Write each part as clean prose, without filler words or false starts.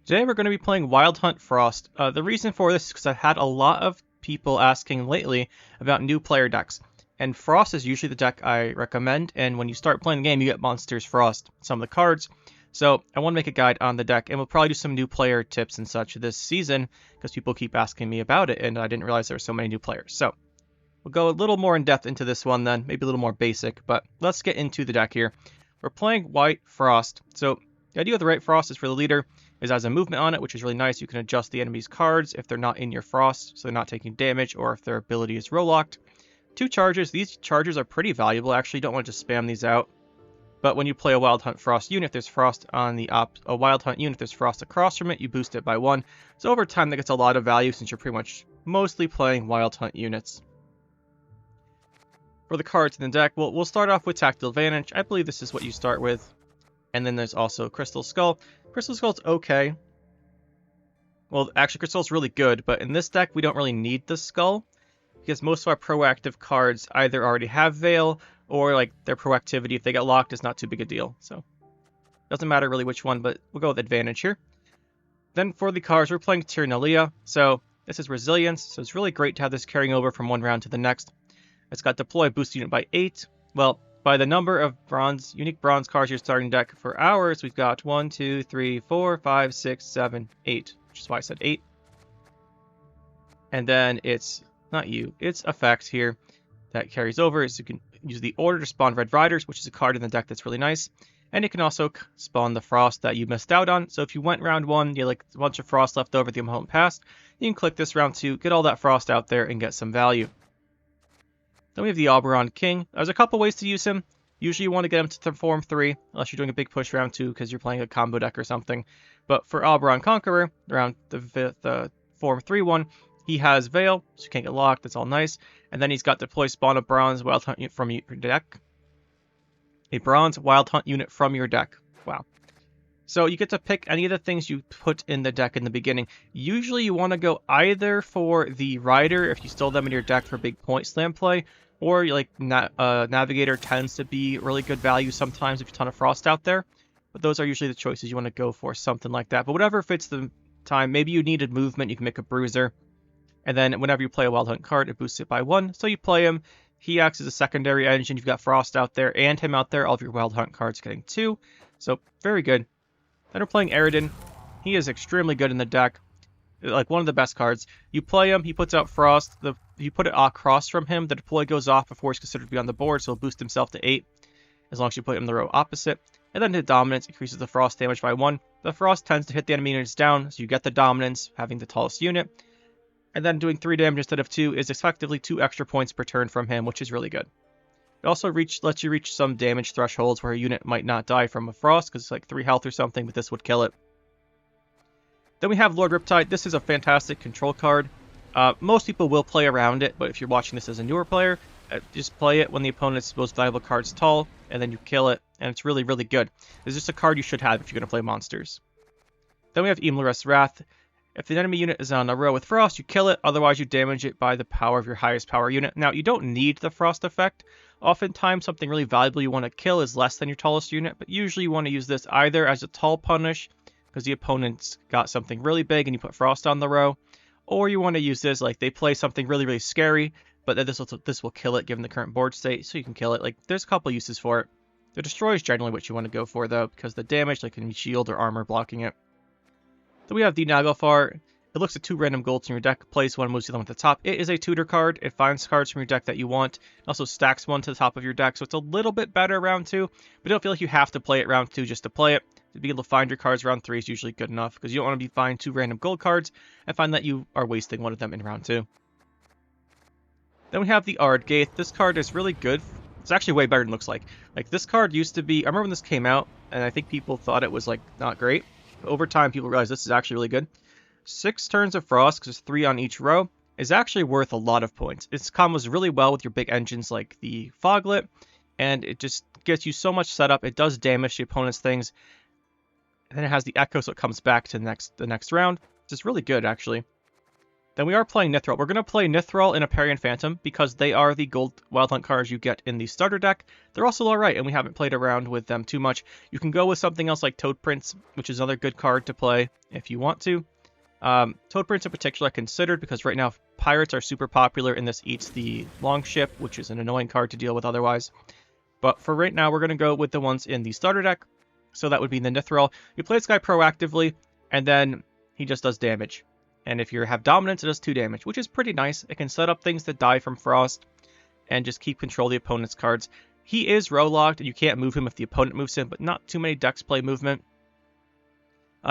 Today we're going to be playing Wild Hunt Frost. The reason for this is because I've had a lot of people asking lately about new player decks. And Frost is usually the deck I recommend, and when you start playing the game, you get Monsters Frost, some of the cards. So I want to make a guide on the deck, and we'll probably do some new player tips and such this season, because people keep asking me about it, and I didn't realize there were so many new players. So we'll go a little more in depth into this one then, maybe a little more basic, but let's get into the deck here. We're playing White Frost. So the idea of the White Frost is for the leader is as a movement on it, which is really nice. You can adjust the enemy's cards if they're not in your Frost, so they're not taking damage, or if their ability is row locked. 2 charges. These charges are pretty valuable. I actually don't want to just spam these out. But when you play a Wild Hunt Frost unit, if there's Frost on the a Wild Hunt unit, if there's Frost across from it, you boost it by 1. So over time, that gets a lot of value since you're pretty much mostly playing Wild Hunt units. For the cards in the deck, we'll start off with Tactical Advantage. I believe this is what you start with. And then there's also Crystal Skull. Crystal Skull's okay. Well, actually, Crystal's really good, but in this deck, we don't really need the Skull, because most of our proactive cards either already have Veil, or like their proactivity, if they get locked, is not too big a deal. So, doesn't matter really which one, but we'll go with Advantage here. Then for the cards, we're playing Tyrannalia. So, this is Resilience, so it's really great to have this carrying over from one round to the next. It's got Deploy Boost Unit by 8. Well, by the number of unique bronze cards you're starting deck for ours, we've got 1, 2, 3, 4, 5, 6, 7, 8. Which is why I said 8. And then it's it's effect here that carries over. So you can use the order to spawn Red Riders, which is a card in the deck that's really nice. And it can also spawn the Frost that you missed out on. So if you went round 1, you had like a bunch of Frost left over the opponent passed, you can click this round 2, get all that Frost out there, and get some value. Then we have the Oberon King. There's a couple ways to use him. Usually you want to get him to form 3, unless you're doing a big push round 2 because you're playing a combo deck or something. But for Oberon Conqueror, around the form 3 one, he has Veil, so you can't get locked, that's all nice. And then he's got Deploy Spawn a Bronze Wild Hunt unit from your deck. A Bronze Wild Hunt unit from your deck. Wow. So you get to pick any of the things you put in the deck in the beginning. Usually you want to go either for the Rider, if you still have them in your deck for big point slam play, or like Navigator tends to be really good value sometimes if you have a ton of Frost out there. But those are usually the choices you want to go for, something like that. But whatever fits the time, maybe you needed movement, you can make a Bruiser. And then whenever you play a Wild Hunt card, it boosts it by 1. So you play him, he acts as a secondary engine, you've got Frost out there and him out there, all of your Wild Hunt cards getting 2. So very good. Then we're playing Aridin. He is extremely good in the deck. Like one of the best cards. You play him, he puts out Frost. You put it across from him, the deploy goes off before he's considered to be on the board, so he'll boost himself to 8, as long as you put him in the row opposite. And then the Dominance increases the Frost damage by 1. The Frost tends to hit the enemy units down, so you get the Dominance, having the tallest unit. And then doing 3 damage instead of 2 is effectively 2 extra points per turn from him, which is really good. It also lets you reach some damage thresholds where a unit might not die from a Frost, because it's like 3 health or something, but this would kill it. Then we have Lord Riptide. This is a fantastic control card. Most people will play around it, but if you're watching this as a newer player, just play it when the opponent's most valuable card's tall, and then you kill it, and it's really, really good. It's just a card you should have if you're going to play monsters. Then we have Imlerith's Wrath. If the enemy unit is on a row with Frost, you kill it, otherwise you damage it by the power of your highest power unit. Now, you don't need the Frost effect. Oftentimes, something really valuable you want to kill is less than your tallest unit, but usually you want to use this either as a tall punish, because the opponent's got something really big and you put Frost on the row, or you want to use this like they play something really, really scary, but then this will kill it given the current board state, so you can kill it. Like, there's a couple uses for it. The Destroy is generally what you want to go for, though, because the damage, like, can be shield or armor blocking it. Then we have the Naglfar. It looks at 2 random golds in your deck, place 1, moves the one at the top. It is a tutor card. It finds cards from your deck that you want. It also stacks 1 to the top of your deck, so it's a little bit better round 2, but don't feel like you have to play it round 2 just to play it. To be able to find your cards round 3 is usually good enough, because you don't want to be finding 2 random gold cards and find that you are wasting one of them in round 2. Then we have the Ardgaith. This card is really good. It's actually way better than it looks like. Like, this card used to be, I remember when this came out, and I think people thought it was like not great. But over time, people realized this is actually really good. 6 turns of Frost, because there's 3 on each row, is actually worth a lot of points. Its combos really well with your big engines like the Foglet, and it just gets you so much setup. It does damage the opponent's things. And then it has the Echo, so it comes back to the next round. It's just really good, actually. Then we are playing Nithril. We're going to play Nithril and Aparian Phantom because they are the gold Wild Hunt cards you get in the starter deck. They're also alright, and we haven't played around with them too much. You can go with something else like Toad Prince, which is another good card to play if you want to. Toad Prince in particular I considered because right now pirates are super popular, and this eats the Longship, which is an annoying card to deal with otherwise. But for right now, we're going to go with the ones in the starter deck. So that would be the Nithril. You play this guy proactively, and then he just does damage. And if you have dominance, it does 2 damage, which is pretty nice. It can set up things that die from frost and just keep control of the opponent's cards. He is row locked, and you can't move him if the opponent moves him, but not too many decks play movement.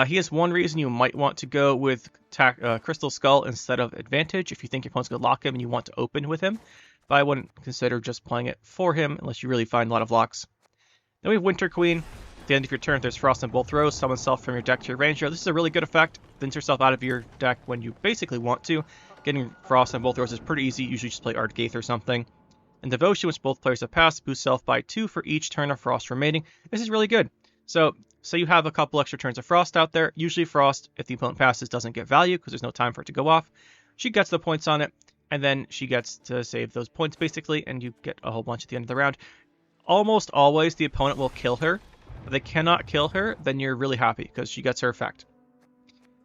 He is one reason you might want to go with Crystal Skull instead of Advantage if you think your opponent's going to lock him and you want to open with him. But I wouldn't consider just playing it for him unless you really find a lot of locks. Then we have Winter Queen. At the end of your turn, if there's frost on both rows, summon self from your deck to your ranger. This is a really good effect. Thins yourself out of your deck when you basically want to. Getting frost on both rows is pretty easy. Usually just play Artgaith or something. And Devotion, which both players have passed, boosts self by 2 for each turn of frost remaining. This is really good. So you have a couple extra turns of frost out there. Usually frost, if the opponent passes, doesn't get value because there's no time for it to go off. She gets the points on it, and then she gets to save those points basically, and you get a whole bunch at the end of the round. Almost always the opponent will kill her. If they cannot kill her, then you're really happy because she gets her effect.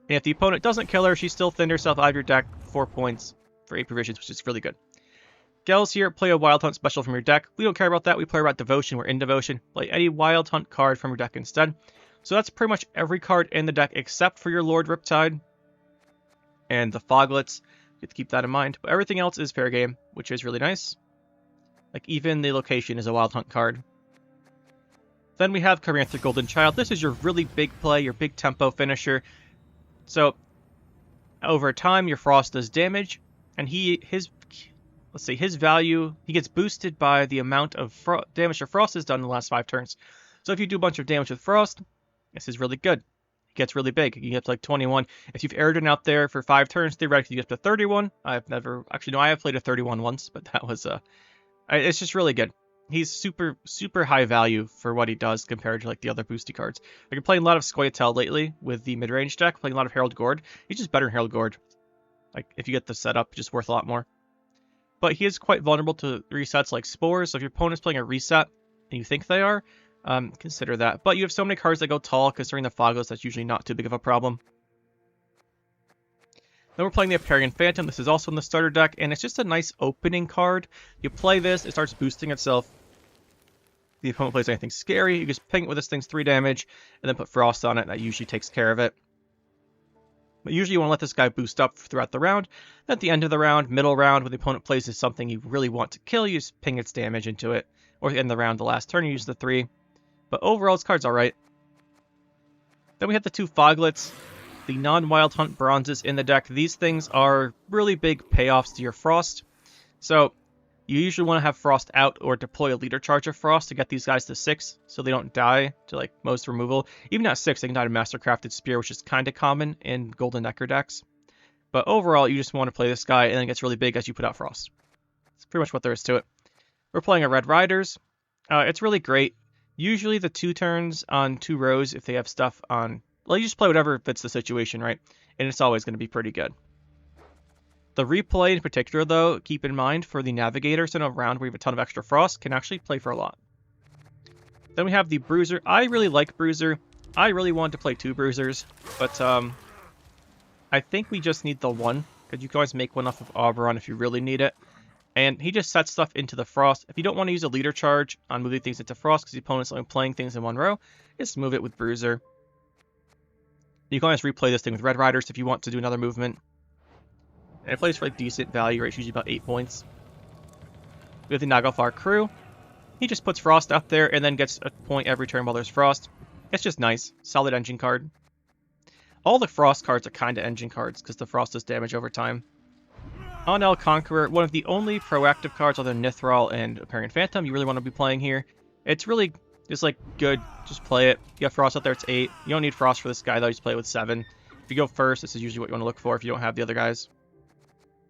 And if the opponent doesn't kill her, she still thinned herself out of your deck 4 points for 8 provisions, which is really good. Gels here, play a Wild Hunt special from your deck. We don't care about that. We play about Devotion. We're in Devotion. Play any Wild Hunt card from your deck instead. So that's pretty much every card in the deck except for your Lord Riptide and the Foglets. You have to keep that in mind. But everything else is fair game, which is really nice. Like even the Location is a Wild Hunt card. Then we have Carantha Golden Child. This is your really big play, your big tempo finisher. So over time, your frost does damage, and his value, he gets boosted by the amount of damage your frost has done in the last 5 turns. So if you do a bunch of damage with frost, this is really good. It gets really big. You get to like 21. If you've Aridin out there for 5 turns, theoretically you get to 31. I have played a 31 once, but that was it's just really good. He's super, super high value for what he does compared to like the other boosty cards. I've been playing a lot of Scoia'tael lately with the mid-range deck, playing a lot of Herald Gord. He's just better than Herald Gord. Like if you get the setup, just worth a lot more. But he is quite vulnerable to resets like Spores, so if your opponent's playing a reset and you think they are, consider that. But you have so many cards that go tall, considering the Foglets, that's usually not too big of a problem. Then we're playing the Aparian Phantom. This is also in the starter deck, and it's just a nice opening card. You play this, it starts boosting itself. The opponent plays anything scary, you just ping it with this thing's 3 damage, and then put Frost on it, and that usually takes care of it. But usually you want to let this guy boost up throughout the round. At the end of the round, middle round, when the opponent plays is something you really want to kill, you just ping its damage into it. Or at the end of the round, the last turn, you use the 3. But overall, this card's alright. Then we have the 2 Foglets, the non-Wild Hunt bronzes in the deck. These things are really big payoffs to your Frost. So you usually want to have Frost out or deploy a leader charge of Frost to get these guys to 6 so they don't die to like most removal. Even at 6, they can die to Mastercrafted Spear, which is kind of common in Golden Necker decks. But overall, you just want to play this guy, and then it gets really big as you put out Frost. That's pretty much what there is to it. We're playing a Red Riders. It's really great. Usually the 2 turns on 2 rows, if they have stuff on... Well, you just play whatever fits the situation, right? And it's always going to be pretty good. The replay in particular, though, keep in mind for the Navigators in a round where you have a ton of extra Frost, can actually play for a lot. Then we have the Bruiser. I really like Bruiser. I really wanted to play 2 Bruisers, but I think we just need the 1, because you can always make one off of Oberon if you really need it. And he just sets stuff into the Frost. If you don't want to use a leader charge on moving things into Frost because the opponent's only playing things in 1 row, just move it with Bruiser. You can always replay this thing with Red Riders if you want to do another movement. And it plays for like decent value, right? It's usually about 8 points. We have the Naglfar Crew. He just puts Frost up there and then gets a point every turn while there's Frost. It's just nice. Solid engine card. All the Frost cards are kind of engine cards because the Frost does damage over time. Onel Conqueror, one of the only proactive cards other than Nithril and Aparian Phantom you really want to be playing here. It's really just like good. Just play it. You have Frost out there, it's 8. You don't need Frost for this guy though, you just play it with 7. If you go first, this is usually what you want to look for if you don't have the other guys.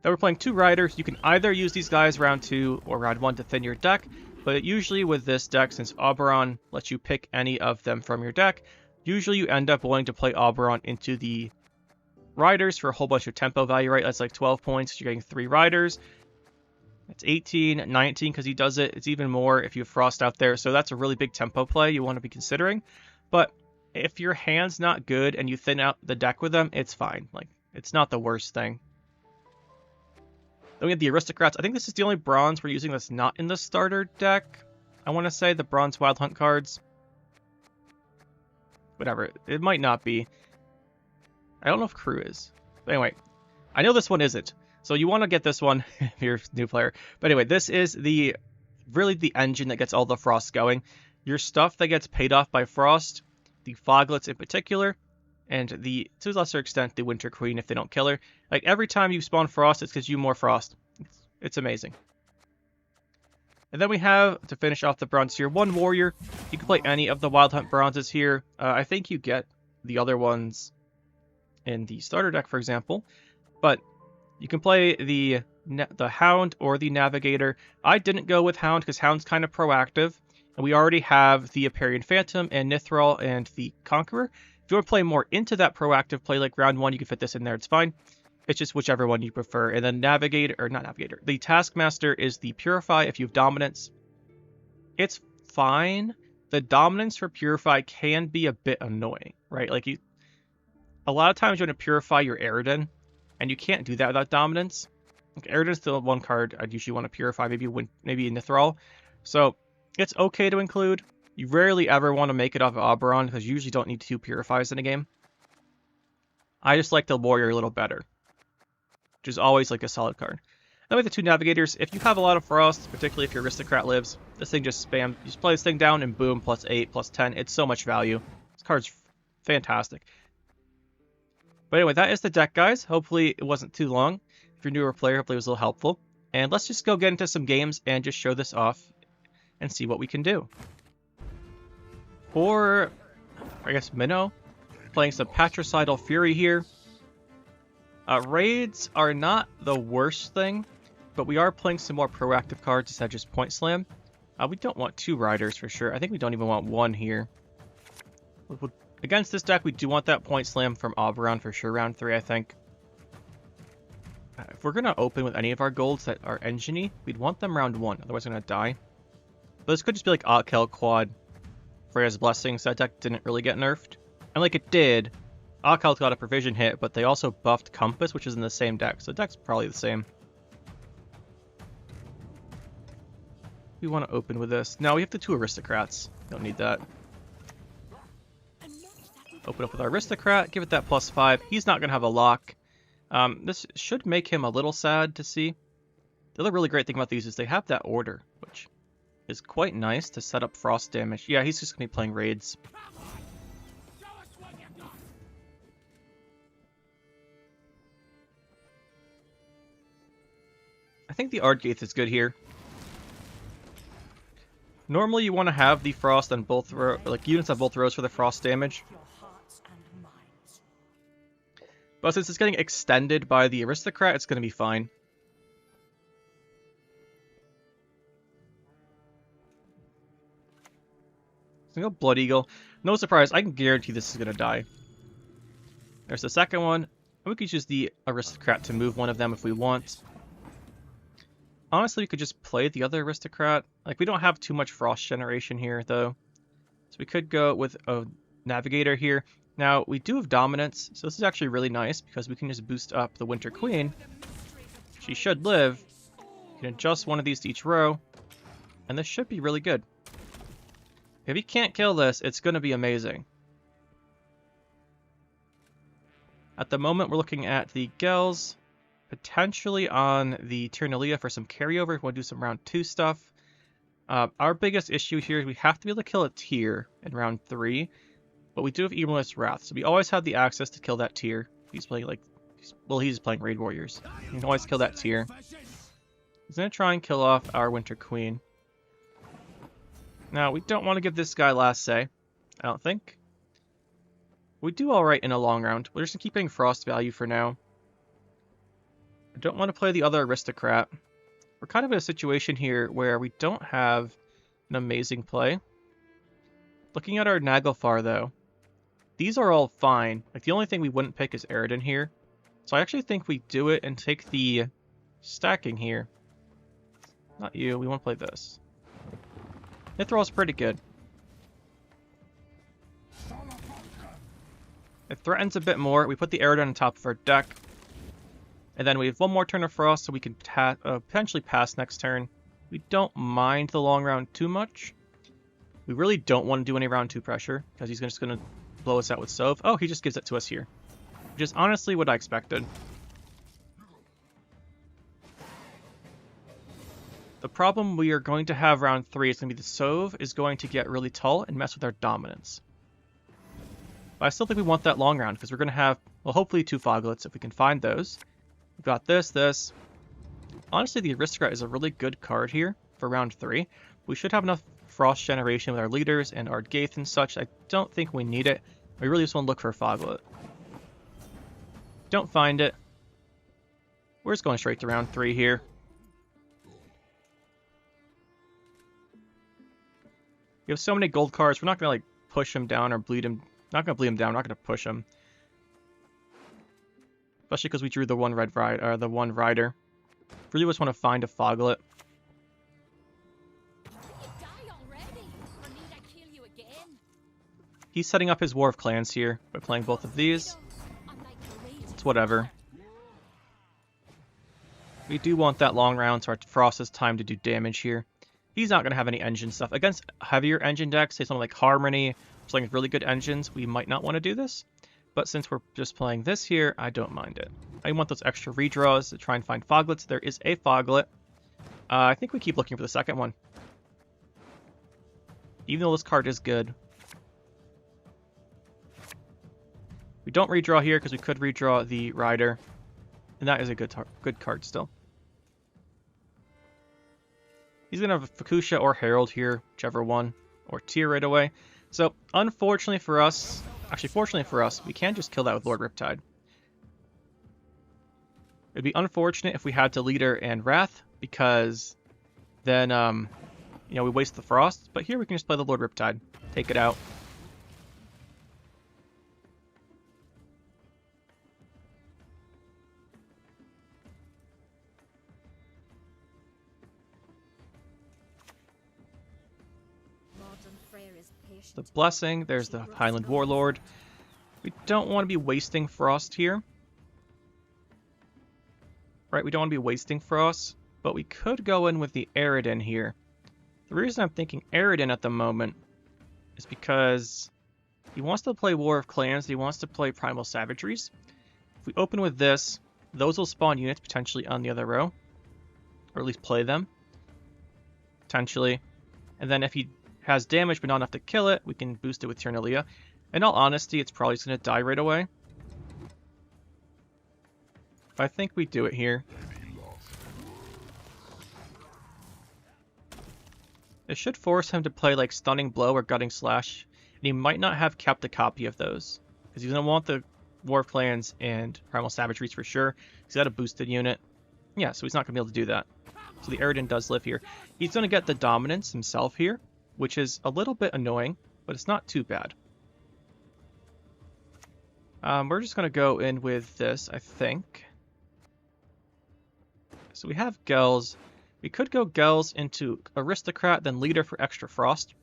Then we're playing 2 Riders. You can either use these guys round 2 or round 1 to thin your deck, but usually with this deck, since Oberon lets you pick any of them from your deck, usually you end up wanting to play Oberon into the riders for a whole bunch of tempo value, right? That's like 12 points. You're getting 3 riders. It's 18, 19 because he does it. It's even more if you have Frost out there. So that's a really big tempo play you want to be considering. But if your hand's not good and you thin out the deck with them, it's fine. Like, it's not the worst thing. Then we have the Aristocrats. I think this is the only bronze we're using that's not in the starter deck. I want to say the bronze Wild Hunt cards. Whatever. It might not be. I don't know if Crew is. But anyway, I know this one isn't. So you want to get this one if you're a new player. But anyway, this is really the engine that gets all the Frost going. Your stuff that gets paid off by Frost, the Foglets in particular, and to a lesser extent, the Winter Queen if they don't kill her. Like, every time you spawn Frost, it gives you more Frost. It's amazing. And then we have, to finish off the bronze tier, 1 warrior. You can play any of the Wild Hunt bronzes here. I think you get the other ones in the starter deck, for example. But you can play the Hound or the Navigator. I didn't go with Hound because Hound's kind of proactive. And we already have the Aparian Phantom and Nithral and the Conqueror. If you want to play more into that proactive play, like round 1, you can fit this in there. It's fine. It's just whichever one you prefer. And then the Taskmaster is the Purify if you have Dominance. It's fine. The Dominance for Purify can be a bit annoying, right? Like, a lot of times you want to Purify your Eridan, and you can't do that without Dominance. Like, Eridan's still one card I'd usually want to Purify, maybe Nithral. So, it's okay to include. You rarely ever want to make it off of Oberon, because you usually don't need 2 Purifies in a game. I just like the Warrior a little better, which is always like a solid card. Then with the 2 Navigators, if you have a lot of Frost, particularly if your Aristocrat lives, this thing just spam. You just play this thing down and boom, +8, +10. It's so much value. This card's fantastic. But anyway, that is the deck, guys. Hopefully it wasn't too long. If you're a newer player, hopefully it was a little helpful. And let's just go get into some games and just show this off and see what we can do. For, I guess, Minnow, playing some Patricidal Fury here. Raids are not the worst thing, but we are playing some more proactive cards instead of just Point Slam. We don't want 2 Riders for sure. I think we don't even want 1 here. Against this deck, we do want that Point Slam from Oberon for sure, round 3, I think. If we're going to open with any of our golds that are engine-y, we'd want them round 1, otherwise we're going to die. But this could just be like Otkel Quad, Freya's Blessing, so that deck didn't really get nerfed. And like it did, Otkel got a provision hit, but they also buffed Compass, which is in the same deck, so the deck's probably the same. We want to open with this. Now we have the 2 Aristocrats. Don't need that. Open up with our Aristocrat, give it that +5. He's not going to have a lock. This should make him a little sad to see. The other really great thing about these is they have that order, which is quite nice to set up Frost damage. Yeah, he's just going to be playing raids. I think the Ardgaith is good here. Normally you want to have the Frost on both units on both rows for the Frost damage. But since it's getting extended by the Aristocrat, it's going to be fine. Single Blood Eagle. No surprise, I can guarantee this is going to die. There's the second one. We could use the Aristocrat to move one of them if we want. Honestly, we could just play the other Aristocrat. Like, we don't have too much Frost generation here, though. So we could go with a Navigator here. Now, we do have Dominance, so this is actually really nice because we can just boost up the Winter Queen. She should live. You can adjust one of these to each row, and this should be really good. If he can't kill this, it's going to be amazing. At the moment, we're looking at the Gels, potentially on the Ternalia for some carryover. If we want to do some round 2 stuff. Our biggest issue here is we have to be able to kill a tier in round 3. But we do have Evil's Wrath, so we always have the access to kill that tier. He's playing he's playing Raid Warriors. You can always kill that tier. He's going to try and kill off our Winter Queen. Now, we don't want to give this guy last say, I don't think. We do alright in a long round. We're just going to keep getting Frost value for now. I don't want to play the other Aristocrat. We're kind of in a situation here where we don't have an amazing play. Looking at our Naglfar, though, these are all fine. Like, the only thing we wouldn't pick is Eridan here. So I actually think we do it and take the stacking here. Not you, we want to play this. Mithril is pretty good. It threatens a bit more. We put the Aerodon on top of our deck. And then we have one more turn of Frost, so we can potentially pass next turn. We don't mind the long round too much. We really don't want to do any round 2 pressure, because he's just going to blow us out with Sove. Oh, he just gives it to us here. Which is honestly what I expected. The problem we are going to have round 3 is going to be the Sove is going to get really tall and mess with our dominance. But I still think we want that long round, because we're going to have, well, hopefully 2 Foglets if we can find those. We've got this. Honestly, the Aristocrat is a really good card here for round 3. We should have enough Frost generation with our leaders and our Gaith and such. I don't think we need it. We really just want to look for a Foglet. Don't find it. We're just going straight to round 3 here. We have so many gold cards, we're not going to like push him down or bleed him. Not going to bleed him down, we're not going to push him. Especially because we drew the one rider. Really just want to find a Foglet. He's setting up his War of Clans here by playing both of these. It's whatever. We do want that long round, so our Frost has time to do damage here. He's not going to have any engine stuff. Against heavier engine decks, say something like Harmony, playing with really good engines, we might not want to do this. But since we're just playing this here, I don't mind it. I want those extra redraws to try and find Foglets. There is a Foglet. I think we keep looking for the second one. Even though this card is good. We don't redraw here because we could redraw the Rider. And that is a good card still. He's going to have Fukusha or Herald here, whichever one. Or Tyr right away. So, unfortunately for us, actually fortunately for us, we can just kill that with Lord Riptide. It'd be unfortunate if we had to Leader and Wrath, because then, you know, we waste the Frost. But here we can just play the Lord Riptide. Take it out. The Blessing, there's the Highland Warlord. We don't want to be wasting Frost here. Right, we don't want to be wasting Frost, but we could go in with the Aerodon here. The reason I'm thinking Aerodon at the moment is because he wants to play War of Clans, he wants to play Primal Savageries. If we open with this, those will spawn units potentially on the other row, or at least play them, potentially. And then if he has damage but not enough to kill it, we can boost it with Tyrnalia. In all honesty, it's probably just going to die right away. But I think we do it here. It should force him to play like Stunning Blow or Gutting Slash, and he might not have kept a copy of those, because he's going to want the War of Clans and Primal Savageries for sure. He's got a boosted unit. Yeah, so he's not going to be able to do that. So the Aerodon does live here. He's going to get the Dominance himself here, which is a little bit annoying, but it's not too bad. We're just going to go in with this, I think. So we have Gels. We could go Gels into Aristocrat, then Leader for extra Frost.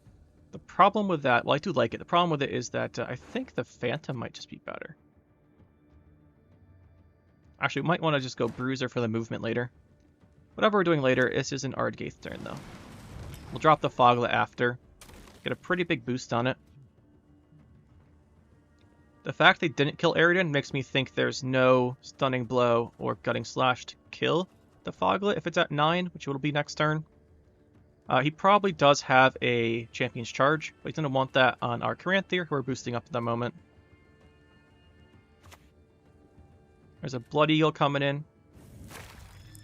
The problem with that, well, I do like it. The problem with it is that I think the Phantom might just be better. Actually, we might want to just go Bruiser for the movement later. Whatever we're doing later, this is an Ardgaith turn, though. We'll drop the Foglet after. Get a pretty big boost on it. The fact they didn't kill Aerodon makes me think there's no Stunning Blow or Gutting Slash to kill the Foglet if it's at 9, which will be next turn. He probably does have a Champion's Charge, but he's going to want that on our Caranthir, who we're boosting up at the moment. There's a Blood Eagle coming in.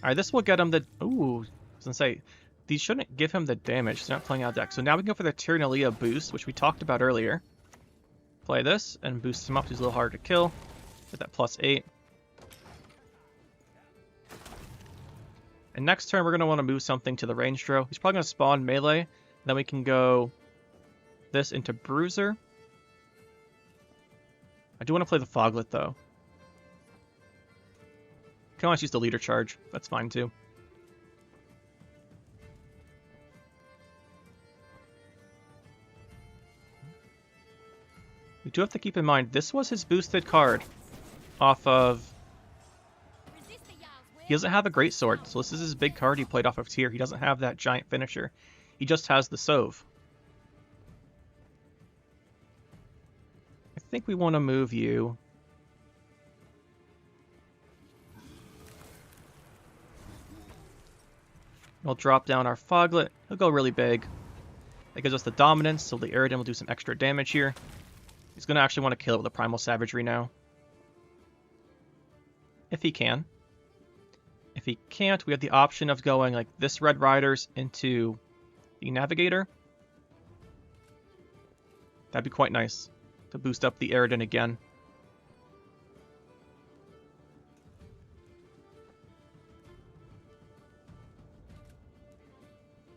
Alright, this will get him the... Ooh, I was going to say... These shouldn't give him the damage, so they're not playing out deck. So now we can go for the Tyrnalia boost, which we talked about earlier. Play this, and boost him up, he's a little harder to kill. Get that +8. And next turn, we're going to want to move something to the range draw. He's probably going to spawn melee. Then we can go this into Bruiser. I do want to play the Foglet, though. can always use the leader charge. That's fine too. We do have to keep in mind, this was his boosted card off of... He doesn't have a great sword, so this is his big card he played off of tier. He doesn't have that giant finisher. He just has the Sove. I think we want to move you. We'll drop down our Foglet. He'll go really big. That gives us the dominance, so the Eridan will do some extra damage here. He's going to actually want to kill it with a Primal Savagery now. If he can. If he can't, we have the option of going like this Red Riders into the Navigator. That'd be quite nice to boost up the Eridan again.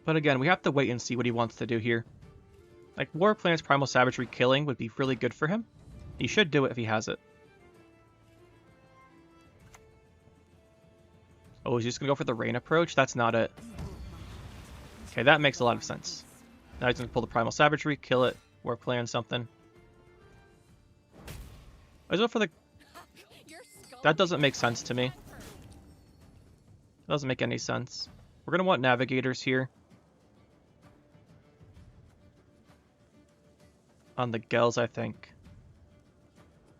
But again, we have to wait and see what he wants to do here. Like, War Plan's Primal Savagery killing would be really good for him. He should do it if he has it. Oh, he's just going to go for the rain approach? That's not it. Okay, that makes a lot of sense. Now he's going to pull the Primal Savagery, kill it, War Plan something. Let's go for the... That doesn't make sense to me. It doesn't make any sense. We're going to want Navigators here. On the Gels, I think.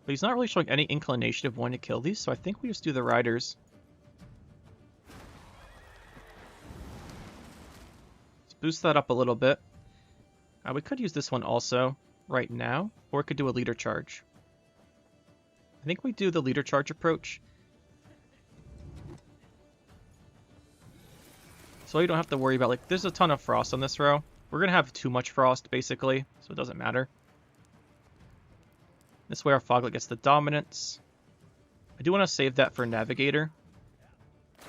But he's not really showing any inclination of wanting to kill these, so I think we just do the Riders. Let's boost that up a little bit. We could use this one also right now, or we could do a leader charge. I think we do the leader charge approach. So you don't have to worry about, like, there's a ton of frost on this row. We're going to have too much frost, basically, so it doesn't matter. This way our Foglet gets the dominance. I do want to save that for Navigator.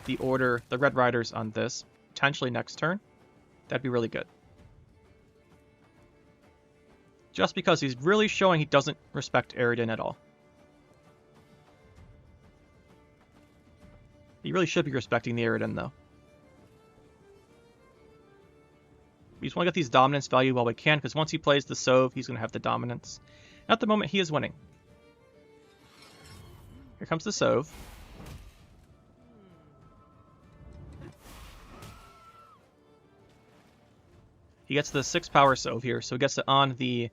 The order, the Red Riders on this, potentially next turn. That'd be really good. Just because he's really showing he doesn't respect Eridan at all. He really should be respecting the Eridan, though. We just want to get these dominance value while we can, because once he plays the Sove, he's going to have the dominance. At the moment, he is winning. Here comes the Sove. He gets the 6 power Sove here, so he gets it on the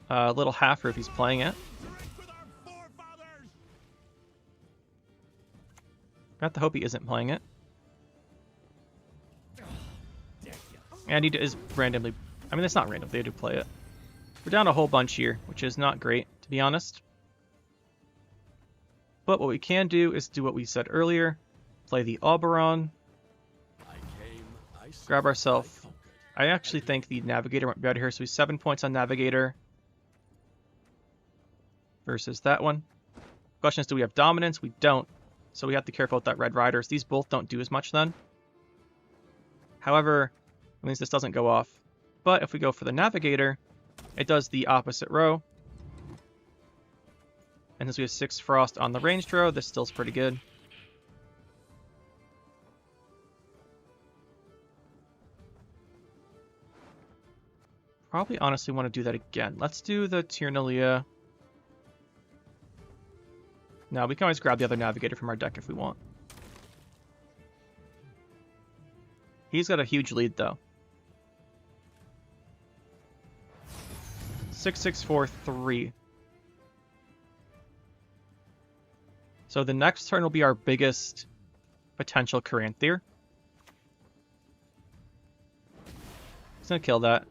little halfer if he's playing it. I have to hope he isn't playing it. And he is randomly... I mean, it's not random. They do play it. We're down a whole bunch here, which is not great, to be honest. But what we can do is do what we said earlier. Play the Oberon. Grab ourselves... I actually think the Navigator might be better here, so he's 7 points on Navigator. Versus that one. Question is, do we have dominance? We don't. So we have to be careful with that Red Riders. These both don't do as much then. However, it means this doesn't go off. But if we go for the Navigator, it does the opposite row. And since we have 6 frost on the ranged row, this still's pretty good. Probably honestly want to do that again. Let's do the Tyrnalia. Now we can always grab the other Navigator from our deck if we want. He's got a huge lead though. 6-6-4-3. So the next turn will be our biggest potential Caranthier. He's gonna kill that.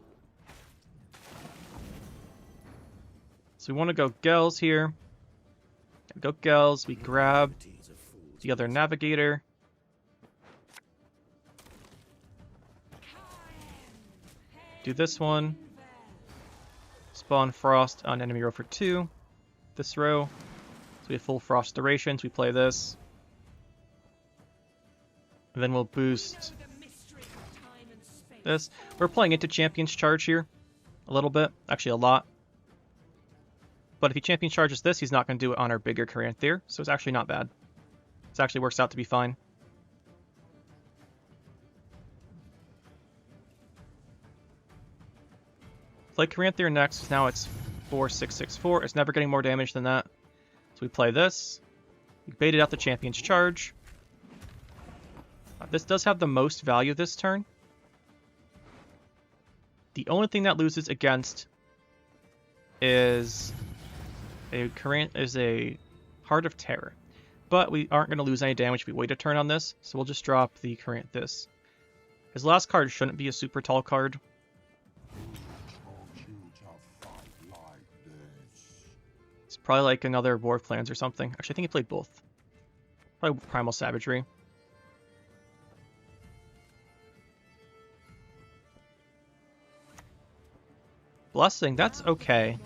So we want to go Gels here. Go Gels. We grab the other Navigator. Do this one. Spawn Frost on enemy row for 2. This row. So we have full Frost durations. We play this. And then we'll boost this. We're playing into Champion's Charge here. A little bit. Actually, a lot. But if he Champion Charges this, he's not going to do it on our bigger Caranthier. So it's actually not bad. This actually works out to be fine. Play Corinthian next. Now it's 4-6-6-4. It's never getting more damage than that. So we play this. We baited out the champion's charge. This does have the most value this turn. The only thing that loses against is a Heart of Terror. But we aren't going to lose any damage if we wait a turn on this, so we'll just drop the Quirixis. His last card shouldn't be a super tall card. It's probably like another War of Clans or something. Actually, I think he played both. Probably Primal Savagery. Blessing, that's okay.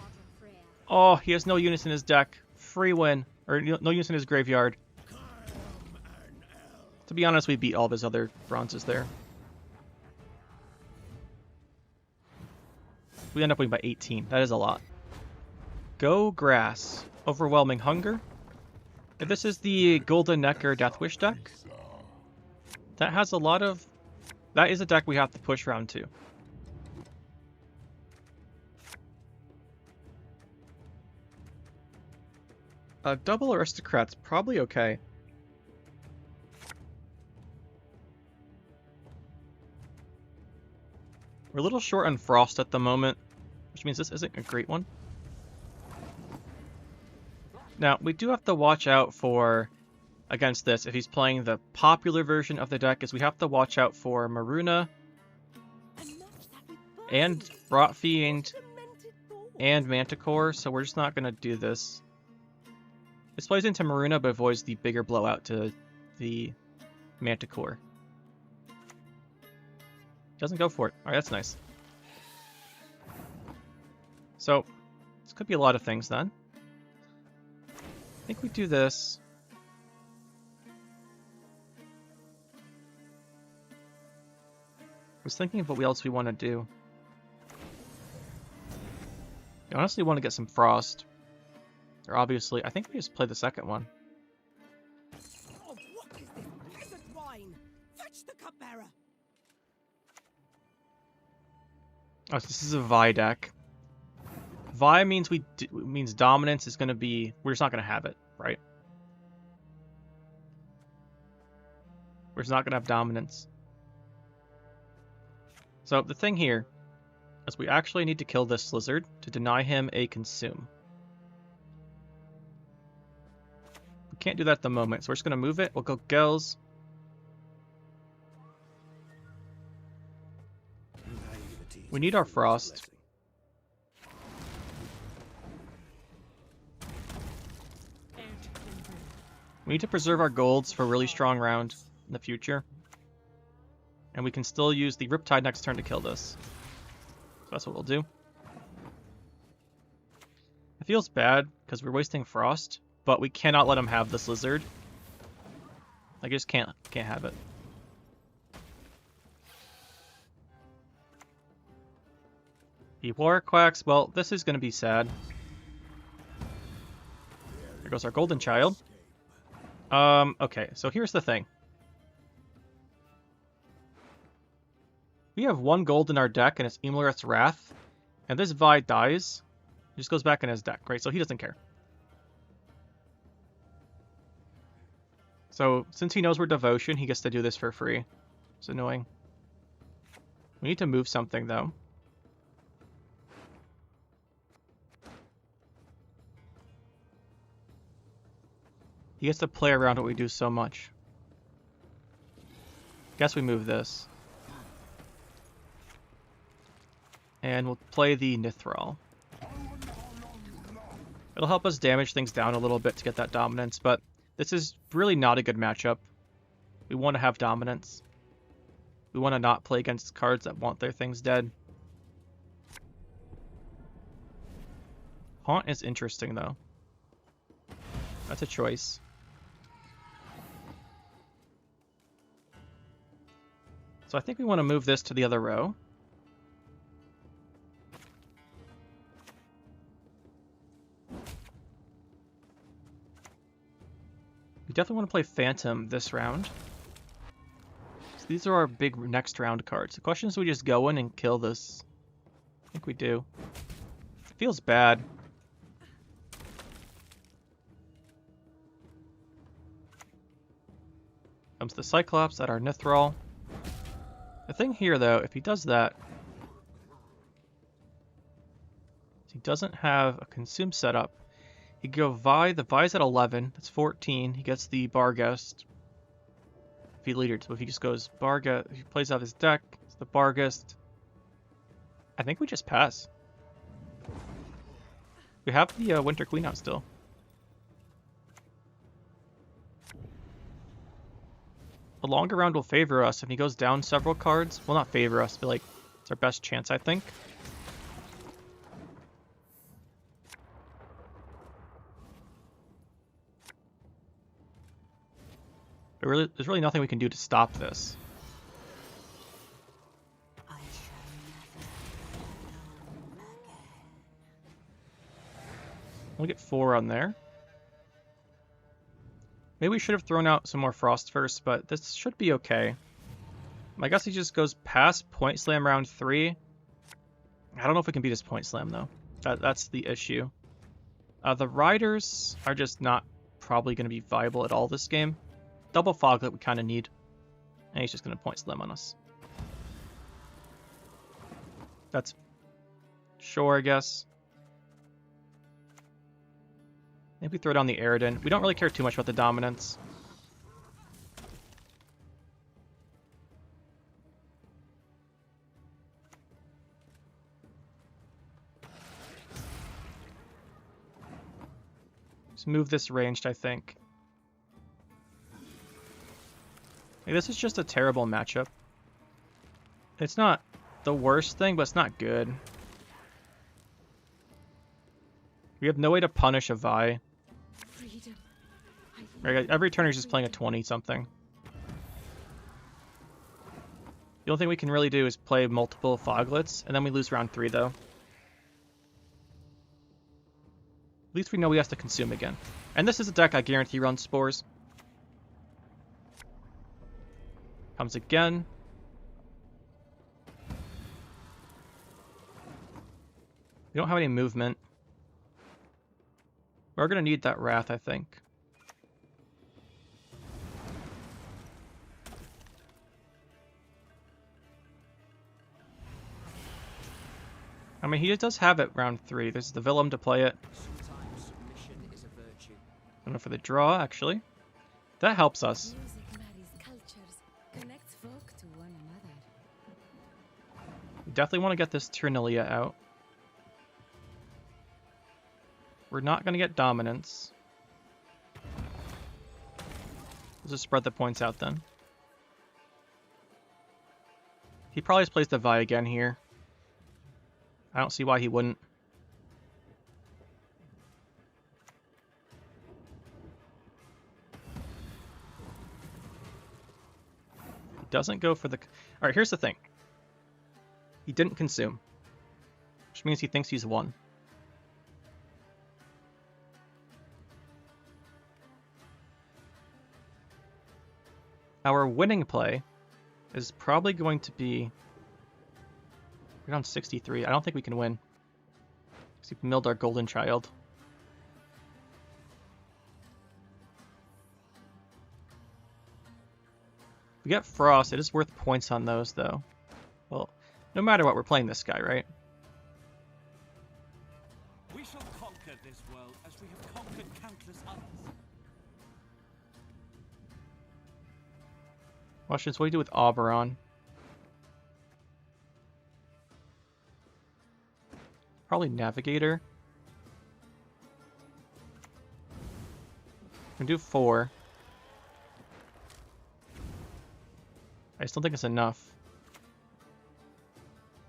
Oh, he has no units in his deck. Free win. Or no units in his graveyard. To be honest, we beat all of his other bronzes there. We end up winning by 18. That is a lot. Go Grass. Overwhelming Hunger. If this is the Golden Necker Deathwish deck, that has a lot of... That is a deck we have to push round 2. Double Aristocrat's probably okay. We're a little short on Frost at the moment, which means this isn't a great one. Now, we do have to watch out for, against this, if he's playing the popular version of the deck, is we have to watch out for Maruna, and Rot Fiend, and Manticore, so we're just not going to do this. This plays into Maruna, but avoids the bigger blowout to the Manticore. Doesn't go for it. Alright, that's nice. So, this could be a lot of things then. I think we do this. I was thinking of what else we want to do. I honestly want to get some Frost. Or obviously, I think we just play the second one. Oh, what is this blizzard wine? Fetch the cupbearer. Oh, so this is a Vi deck. Vi means means dominance is going to be... We're just not going to have it, right? We're just not going to have dominance. So the thing here is we actually need to kill this lizard to deny him a consume. We can't do that at the moment, so we're just going to move it. We'll go Gels. We need our Frost. We need to preserve our golds for a really strong round in the future. And we can still use the Riptide next turn to kill this. So that's what we'll do. It feels bad because we're wasting Frost, but we cannot let him have this lizard. I just can't have it. The War Quacks, well, this is going to be sad. There goes our Golden Child. Okay, so here's the thing. We have 1 gold in our deck, and it's Imlerith's Wrath. And this Vi dies. It just goes back in his deck, right? So he doesn't care. So, since he knows we're Devotion, he gets to do this for free. It's annoying. We need to move something, though. He gets to play around what we do so much. Guess we move this. And we'll play the Nithral. It'll help us damage things down a little bit to get that dominance, but this is really not a good matchup. We want to have dominance. We want to not play against cards that want their things dead. Haunt is interesting, though. That's a choice. So I think we want to move this to the other row. We definitely want to play Phantom this round. So these are our big next round cards. The question is, do we just go in and kill this? I think we do. It feels bad. Comes the Cyclops at our Nithral. The thing here, though, if he does that, he doesn't have a Consume setup. He could go Vi. The Vi's at 11. That's 14. He gets the Barghest. If he leadered. So if he just goes Barghest, he plays out his deck. It's the Barghest. I think we just pass. We have the Winter Queen out still. A longer round will favor us if he goes down several cards. Well, not favor us, but like it's our best chance, I think. But really, there's really nothing we can do to stop this. We'll get 4 on there. Maybe we should have thrown out some more Frost first, but this should be okay. I guess he just goes past Point Slam round 3. I don't know if we can beat his Point Slam, though. That's the issue. The Riders are just not probably going to be viable at all this game. Double Fog that we kind of need. And he's just going to Point Slam on us. That's sure, I guess. Maybe throw down the Aridin. We don't really care too much about the dominance. Just move this ranged, I think. Like, this is just a terrible matchup. It's not the worst thing, but it's not good. We have no way to punish a Vi. Right, every turn he's just playing a 20-something. The only thing we can really do is play multiple Foglets, and then we lose round 3, though. At least we know he has to consume again. And this is a deck I guarantee runs Spores. Comes again. We don't have any movement. We're going to need that Wrath, I think. I mean, he does have it round 3. There's the Villum to play it. I don't know for the draw, actually. That helps us. We definitely want to get this Tyranilia out. We're not going to get Dominance. Let's just spread the points out then. He probably just plays the Vi again here. I don't see why he wouldn't. He doesn't go for the... Alright, here's the thing. He didn't consume. Which means he thinks he's won. Our winning play is probably going to be... We're down 63. I don't think we can win. Because we milled our golden child. We get Frost. It is worth points on those, though. Well, no matter what, we're playing this guy, right? We shall conquer this world as we have conquered countless others. Questions, what do you do with Oberon? Probably Navigator. We can do 4. I just don't think it's enough.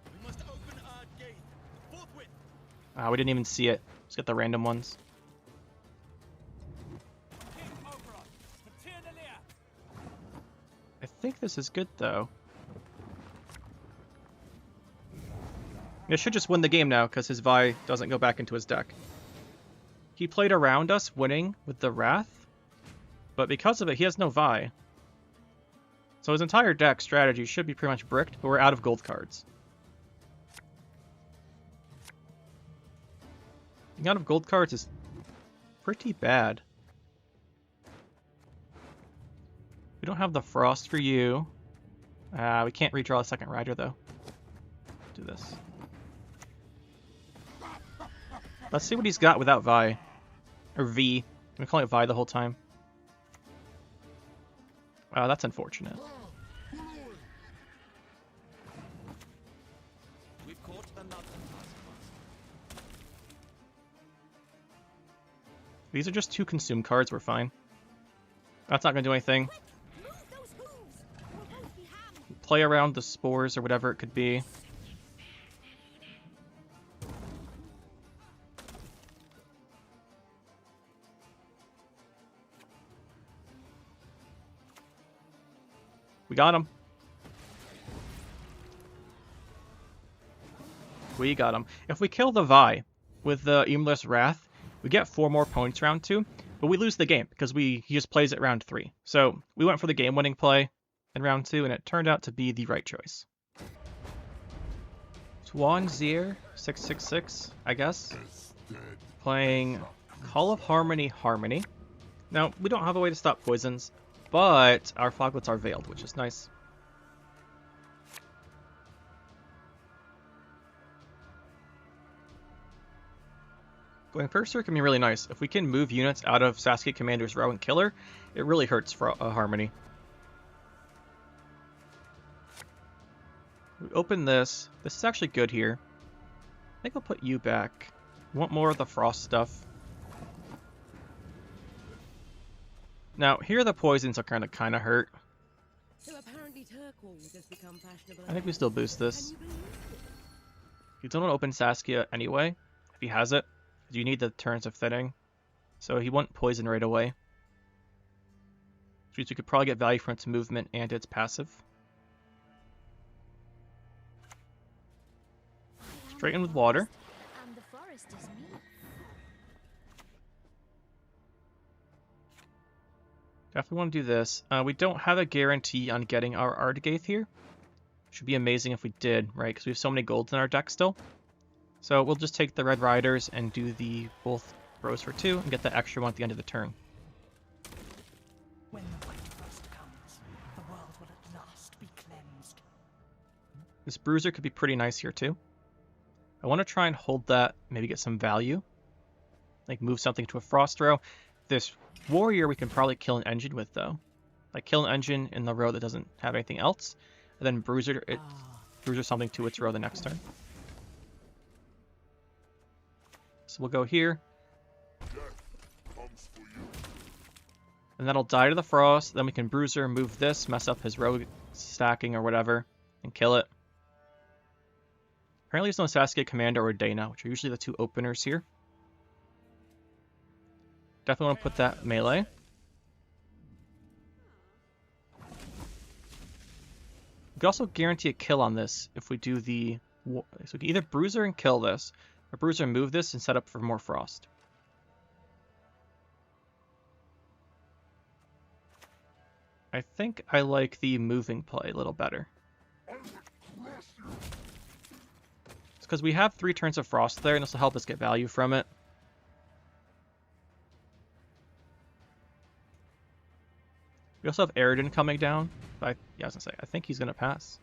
We must open our gate forthwith. Ah, we didn't even see it. Let's get the random ones. King Oberon, Patricidal. I think this is good, though. It should just win the game now, because his Vi doesn't go back into his deck. He played around us, winning with the Wrath. but because of it, he has no Vi. So his entire deck strategy should be pretty much bricked, but we're out of gold cards. Being out of gold cards is pretty bad. We don't have the Frost for you. We can't redraw a second rider, though. Do this. Let's see what he's got without Vi. Or V. I'm gonna call it Vi the whole time. Wow, that's unfortunate. We've caught another These are just 2 consume cards, we're fine. That's not gonna do anything. Move those hooves! We'll both be hammered. Play around the spores or whatever it could be. We got him. We got him. If we kill the Vi with the Emular's Wrath, we get 4 more points round 2, but we lose the game because he just plays it round 3. So we went for the game-winning play in round 2, and it turned out to be the right choice. Swanzier 666, I guess. Playing Call of Harmony. Now, we don't have a way to stop poisons, but our Foglets are veiled, which is nice. Going Berserk can be really nice. If we can move units out of Saskia Commander's row and kill her, it really hurts for Harmony. We open this. This is actually good here. I think I'll put you back. Want more of the Frost stuff. Now, here the poisons are kind of hurt. So apparently turquoise has become fashionable. I think we still boost this. Can you believe it? You don't want to open Saskia anyway, if he has it. Because you need the turns of thinning. So he won't poison right away. Which means we could probably get value from its movement and its passive. Straight in with water. And the forest is me. Definitely want to do this. We don't have a guarantee on getting our Ardgaith here. Should be amazing if we did, right? Because we have so many golds in our deck still. So we'll just take the Red Riders and do the both rows for 2 and get the extra one at the end of the turn. When the white frost comes, the world will at last be cleansed. This Bruiser could be pretty nice here too. I want to try and hold that, maybe get some value. Like move something to a Frost row. This Warrior we can probably kill an engine with though. Like kill an engine in the row that doesn't have anything else. And then Bruiser something to its row the next turn. So we'll go here. And that'll die to the Frost. Then we can Bruiser, move this, mess up his row stacking or whatever, and kill it. Apparently there's no Saskia Commander or Dana, which are usually the 2 openers here. Definitely want to put that melee. We can also guarantee a kill on this if we do the... So we can either Bruiser and kill this, or Bruiser and move this and set up for more Frost. I think I like the moving play a little better. It's because we have 3 turns of Frost there, and this will help us get value from it. We also have Eridan coming down. But I was gonna say, I think he's gonna pass.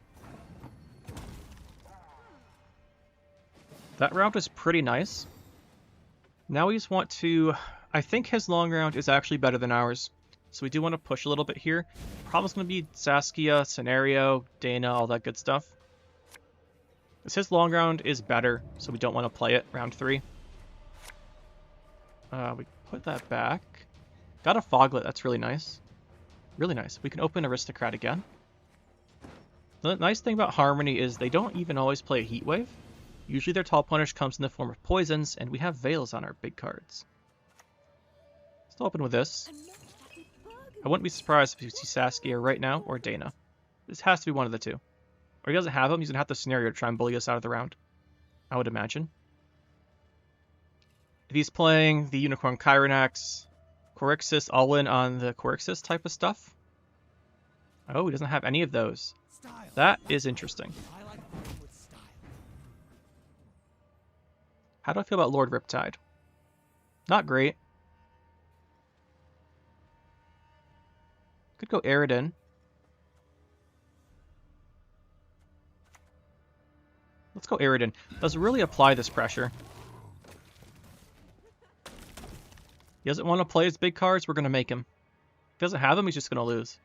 That round is pretty nice. Now we just want to... I think his long round is actually better than ours. So we do want to push a little bit here. Problem's going to be Saskia, Scenario, Dana, all that good stuff. His long round is better, so we don't want to play it round 3. We put that back. Got a Foglet, that's really nice. Really nice. We can open Aristocrat again. The nice thing about Harmony is they don't even always play a Heat Wave. Usually their Tall Punish comes in the form of poisons, and we have Veils on our big cards. Still open with this. I wouldn't be surprised if you see Saskia right now, or Dana. This has to be one of the 2. Or he doesn't have them, he's going to have the Scenario to try and bully us out of the round. I would imagine. If he's playing the Unicorn Kyrenax, Quirixis all in on the Quirixis type of stuff. Oh, he doesn't have any of those. Style. That is interesting. I like fighting with style. How do I feel about Lord Riptide? Not great. Could go Aridin. Let's go Aridin. Does really apply this pressure. He doesn't want to play his big cards, we're going to make him. If he doesn't have them, he's just going to lose.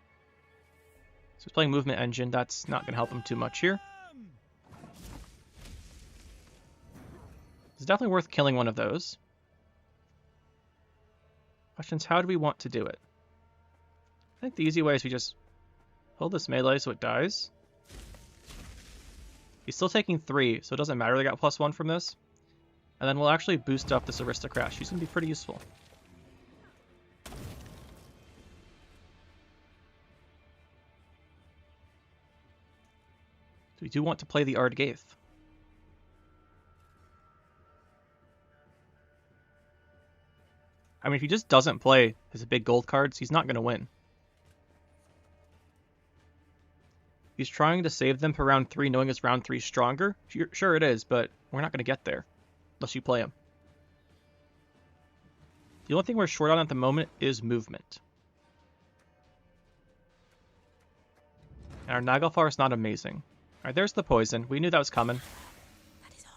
So he's playing Movement Engine, that's not going to help him too much here. It's definitely worth killing one of those. Question's how do we want to do it? I think the easy way is we just hold this melee so it dies. He's still taking 3, so it doesn't matter they got +1 from this. And then we'll actually boost up this Aristocrat. She's going to be pretty useful. So we do want to play the Ardgaith. I mean, if he just doesn't play his big gold cards, he's not going to win. He's trying to save them for round 3, knowing his round 3 is stronger. Sure it is, but we're not going to get there unless you play him. The only thing we're short on at the moment is movement. And our Naglfar is not amazing. Alright, there's the poison. We knew that was coming.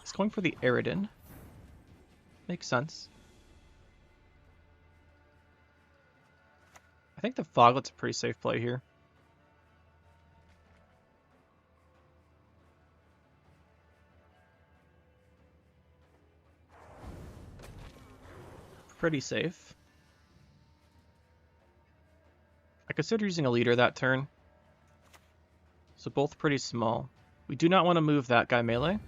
He's going for the Aridin. Makes sense. I think the Foglet's a pretty safe play here. Pretty safe. I consider using a leader that turn. So both pretty small. We do not want to move that guy melee.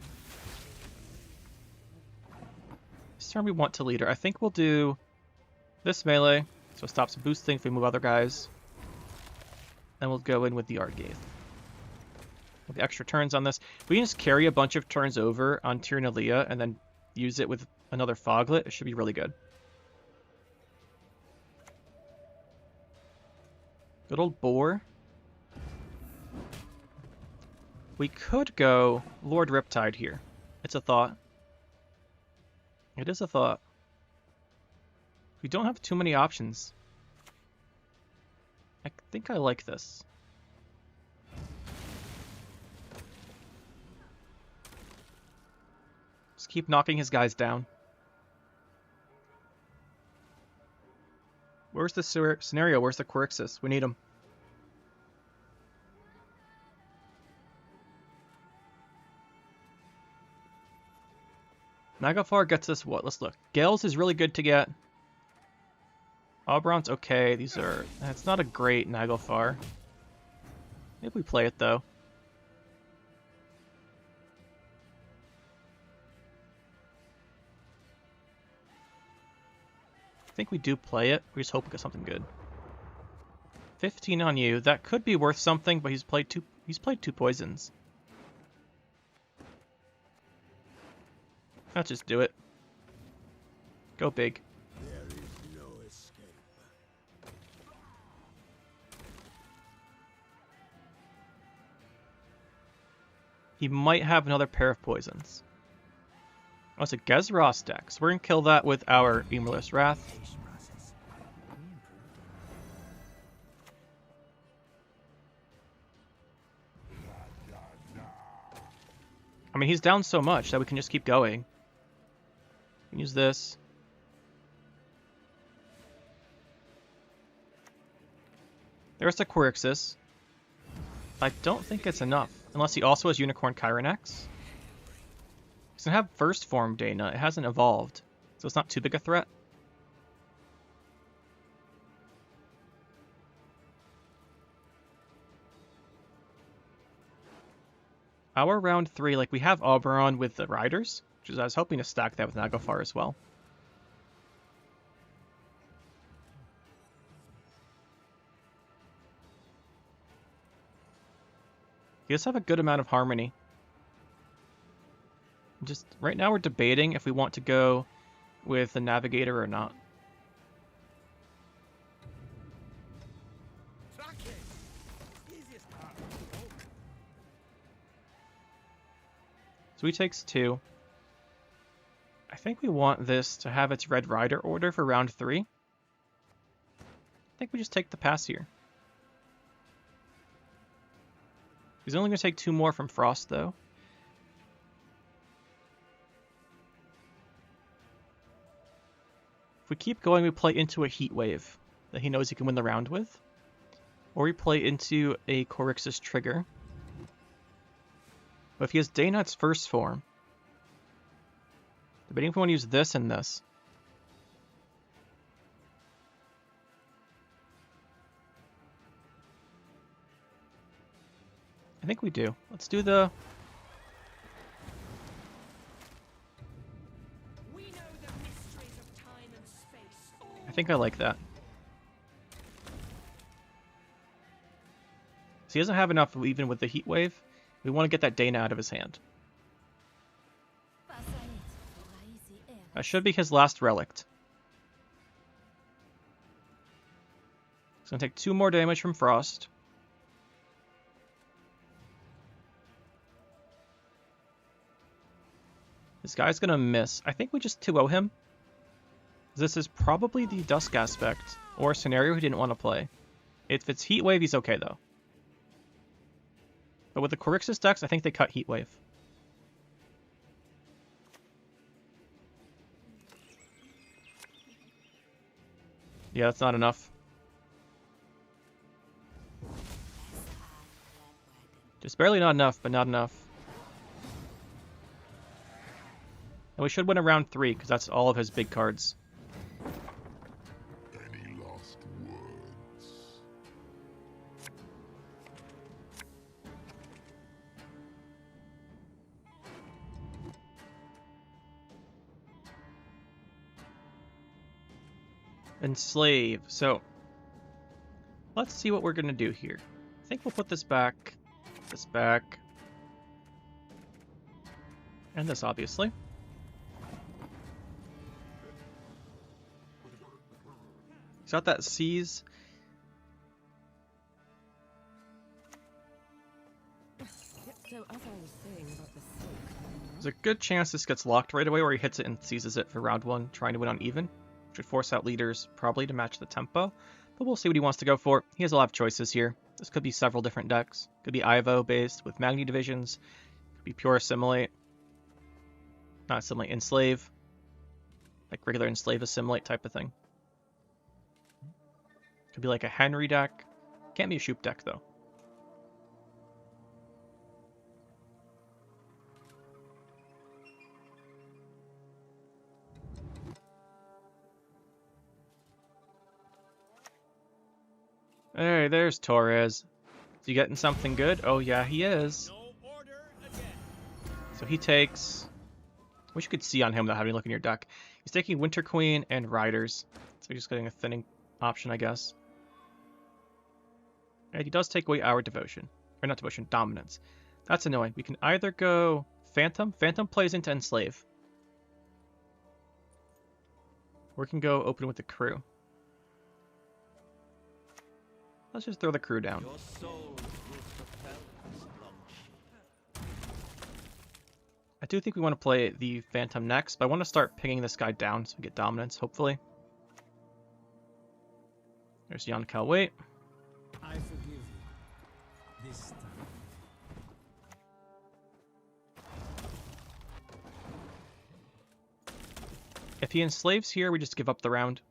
This turn we want to leader. I think we'll do this melee, so it stops boosting if we move other guys. Then we'll go in with the Ardgaith. With the extra turns on this. We can just carry a bunch of turns over on Tyrnalia and then use it with another Foglet. It should be really good. Good old Boar. We could go Lord Riptide here. It's a thought. It is a thought. We don't have too many options. I think I like this. Just keep knocking his guys down. Where's the scenario? Where's the Quirixis? We need him. Naglfar gets us what? Let's look. Gales is really good to get. Oberon's okay. These are... It's not a great Naglfar. Maybe we play it, though. I think we do play it. We just hope we get something good. 15 on you. That could be worth something, but he's played two poisons. Let's just do it. Go big. There is no escape. He might have another pair of poisons. Oh, it's a Gezros deck, so we're going to kill that with our Emerless Wrath. I mean, he's down so much that we can just keep going. We can use this. There's the Quirixis. I don't think it's enough, unless he also has Unicorn Chironex. He's gonna have first form Dana. It hasn't evolved, so it's not too big a threat. Our round 3, like we have Oberon with the Riders, which is I was hoping to stack that with Naglfar as well. He does have a good amount of harmony. Just right now we're debating if we want to go with the Navigator or not. So he takes 2. I think we want this to have its Red Rider order for round 3. I think we just take the pass here. He's only going to take 2 more from Frost, though. If we keep going, we play into a Heat Wave that he knows he can win the round with. Or we play into a Quirixis trigger. But if he has Day Knight's first form, debating if we want to use this and this. I think we do. Let's do the... We know the mysteries of time and space. I think I like that. So he doesn't have enough even with the Heat Wave. We want to get that Dana out of his hand. That should be his last relict. He's going to take 2 more damage from Frost. This guy's going to miss. I think we just 2-0 him. This is probably the Dusk aspect, or a scenario he didn't want to play. If it's Heat Wave, he's okay though. But with the Quirixis decks, I think they cut Heat Wave. Yeah, that's not enough. Just barely not enough, but not enough. And we should win a round 3, because that's all of his big cards. Any last words? Enslave. So, let's see what we're going to do here. I think we'll put this back, and this, obviously. He's got that Seize. So as I was saying about the silk, There's a good chance this gets locked right away, where he hits it and seizes it for round 1, trying to win on even. Which would force out leaders, probably to match the tempo. But we'll see what he wants to go for. He has a lot of choices here. This could be several different decks. Could be Ivo based with Magni divisions. Could be pure Assimilate. Not Assimilate, Enslave. Like regular Enslave Assimilate type of thing. Could be like a Henry deck. Can't be a Shoop deck though. Hey, there's Torres. Is he getting something good? Oh yeah, he is. So he takes... Wish you could see on him without having a look in your deck. He's taking Winter Queen and Riders. So he's just getting a thinning option, I guess. And he does take away our Devotion. Or not Devotion, Dominance. That's annoying. We can either go Phantom. Phantom plays into Enslave. Or we can go Open with the Crew. Let's just throw the Crew down. Your soul will propel this longship. I do think we want to play the Phantom next, but I want to start pinging this guy down so we get Dominance, hopefully. There's Jan Kalwait. I forgive you. This time. If he enslaves here, we just give up the round.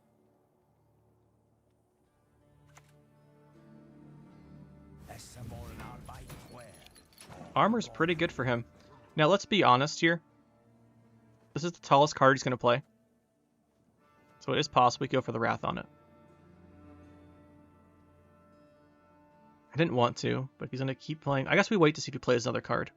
Armor's pretty good for him. Now, let's be honest here. This is the tallest card he's going to play. So it is possible we go for the Wrath on it. I didn't want to, but he's going to keep playing. I guess we wait to see if he plays another card.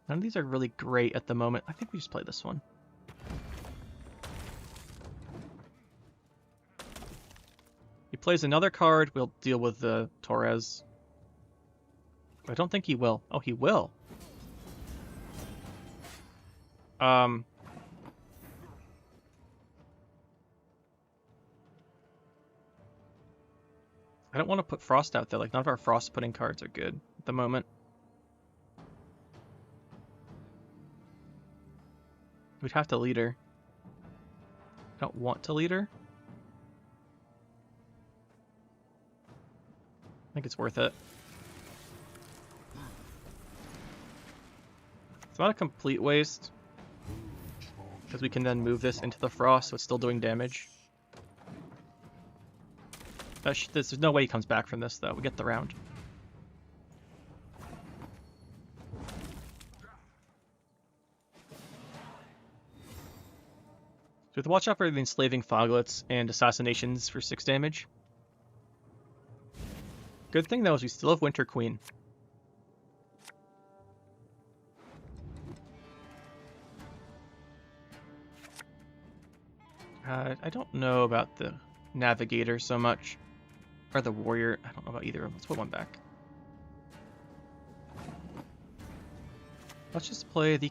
None of these are really great at the moment. I think we just play this one. He plays another card, we'll deal with the Torres. I don't think he will. Oh, he will. I don't want to put Frost out there. Like, none of our Frost putting cards are good at the moment. We'd have to lead her. I don't want to lead her. I think it's worth it. It's not a complete waste, because we can then move this into the Frost, so it's still doing damage. There's no way he comes back from this, though. We get the round. So we have to watch out for the Enslaving Foglets and Assassinations for 6 damage. Good thing, though, is we still have Winter Queen. I don't know about the Navigator so much. Or the Warrior. I don't know about either of them. Let's put one back. Let's just play the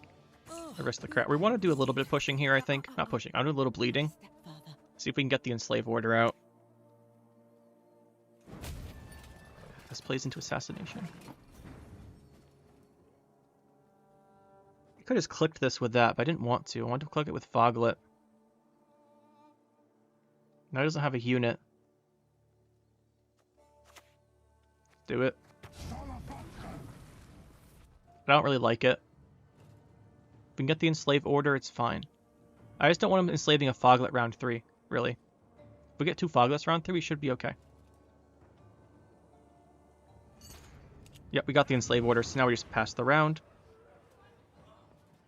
Aristocrat. We want to do a little bit of pushing here, I think. Not pushing. I'll do a little bleeding. See if we can get the Enslave order out. This plays into Assassination. I could have just clicked this with that, but I didn't want to. I wanted to click it with Foglet. Now it doesn't have a unit. Do it. I don't really like it. If we can get the Enslave order, it's fine. I just don't want him enslaving a Foglet round 3, really. If we get 2 Foglets round 3, we should be okay. Yep, we got the Enslave order, so now we just pass the round.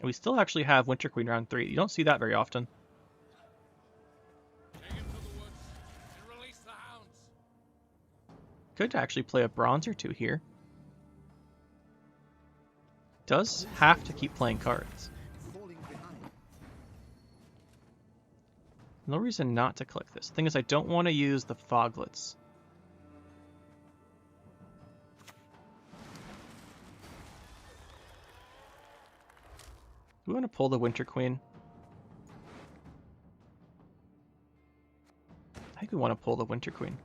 And we still actually have Winter Queen round 3. You don't see that very often. Could actually play a bronze or 2 here. Does have to keep playing cards. No reason not to click this. The thing is, I don't want to use the Foglets. Do we want to pull the Winter Queen? I think we want to pull the Winter Queen.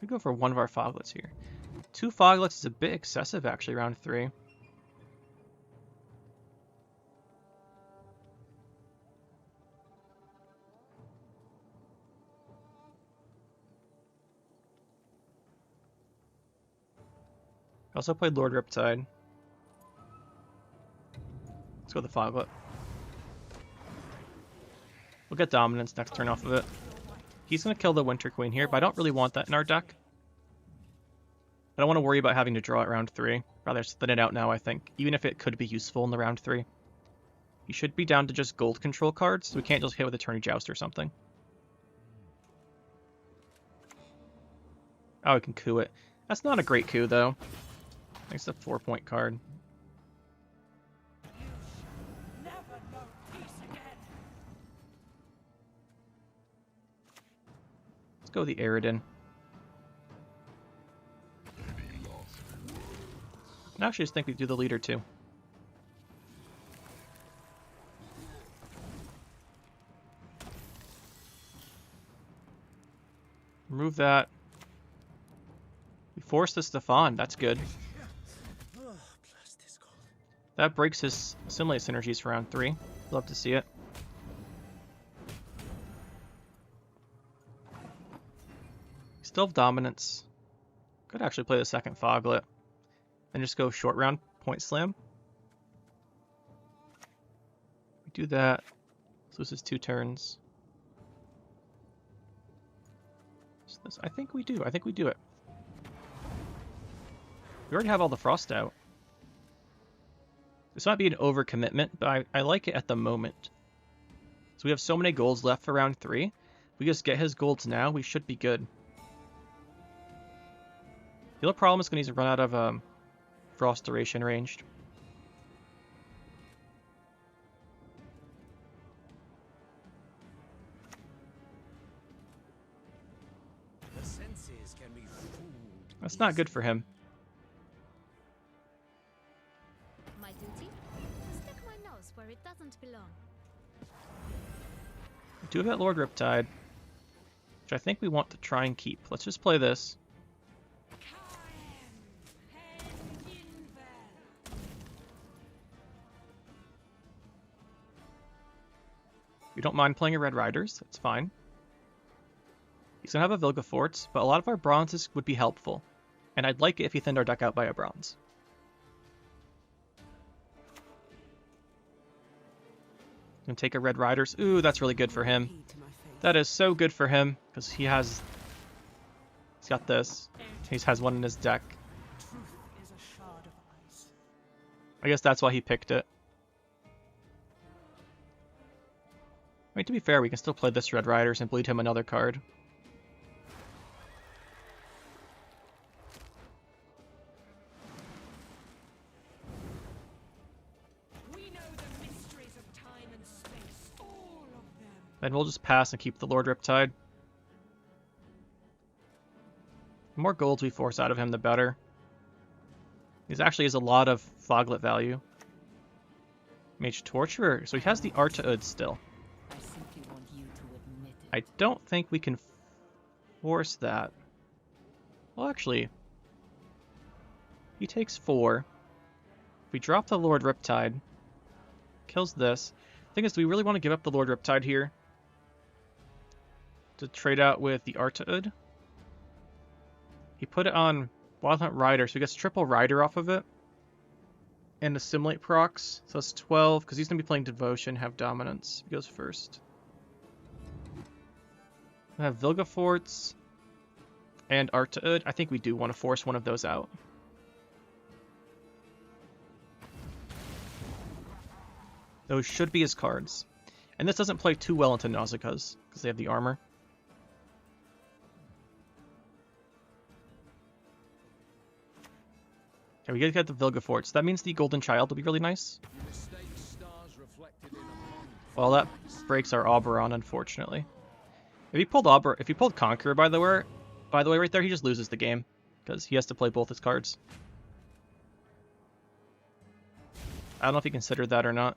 We go for one of our Foglets here. 2 Foglets is a bit excessive, actually, round 3. I also played Lord Riptide. Let's go with the Foglet. We'll get Dominance next turn off of it. He's going to kill the Winter Queen here, but I don't really want that in our deck. I don't want to worry about having to draw it round 3. Rather just thin it out now, I think. Even if it could be useful in the round 3. He should be down to just gold control cards, so we can't just hit with Attorney Joust or something. Oh, we can coup it. That's not a great coup, though. It's a 4-point card. Let's go with the Aridin. I actually just think we do the leader too. Remove that. We force the Stefan. That's good. That breaks his Assimilate synergies for round 3. Love to see it. Still have Dominance. Could actually play the second Foglet. And just go short round, point slam. We do that. This loses 2 turns. I think we do. I think we do it. We already have all the Frost out. This might be an overcommitment, but I like it at the moment. So we have so many golds left for round 3. If we just get his golds now, we should be good. The only problem is going to run out of Frost duration ranged. The senses can be fooled. That's not good for him. My duty? Stick my nose where it doesn't belong. We do have that Lord Riptide, which I think we want to try and keep. Let's just play this. We don't mind playing a Red Riders, that's fine. He's going to have a Vilgefortz, but a lot of our bronzes would be helpful. And I'd like it if he thinned our deck out by a bronze. Gonna take a Red Riders. Ooh, that's really good for him. That is so good for him, because he's got this. He has one in his deck. I guess that's why he picked it. I mean, to be fair, we can still play this Red Riders and bleed him another card. Then we'll just pass and keep the Lord Riptide. The more golds we force out of him, the better. He actually has a lot of Foglet value. Mage Torturer, so he has the Artaud still. I don't think we can force that. Well, actually, he takes 4. If we drop the Lord Riptide, kills this. Thing is, do we really want to give up the Lord Riptide here to trade out with the Artaud? He put it on Wild Hunt Rider, so he gets triple Rider off of it. And Assimilate procs, so that's 12, because he's going to be playing Devotion, have Dominance. He goes first. We have Vilgefortz and Artaud. I think we do want to force one of those out. Those should be his cards. And this doesn't play too well into Nausicaa's, because they have the armor. Okay, we gotta get the Vilgefortz. That means the Golden Child will be really nice. Well, that breaks our Oberon, unfortunately. If he pulled Conqueror, by the way, right there, he just loses the game, because he has to play both his cards. I don't know if he considered that or not.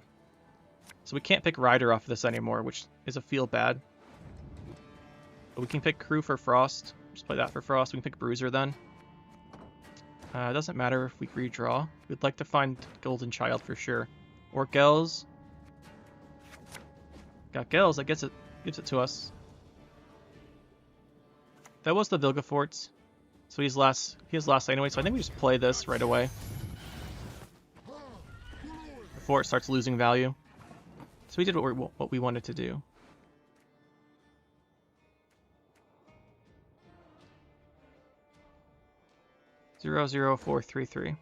So we can't pick Rider off of this anymore, which is a feel bad. But we can pick Crew for Frost. Just play that for Frost. We can pick Bruiser then. It doesn't matter if we redraw. We'd like to find Golden Child for sure. Or Gels. Got Gels, that gives it to us. That was the Vilgefortz. So he has last anyway, so I think we just play this right away. Before it starts losing value. So we did what we wanted to do. Zero, 0, 4, 3, 3.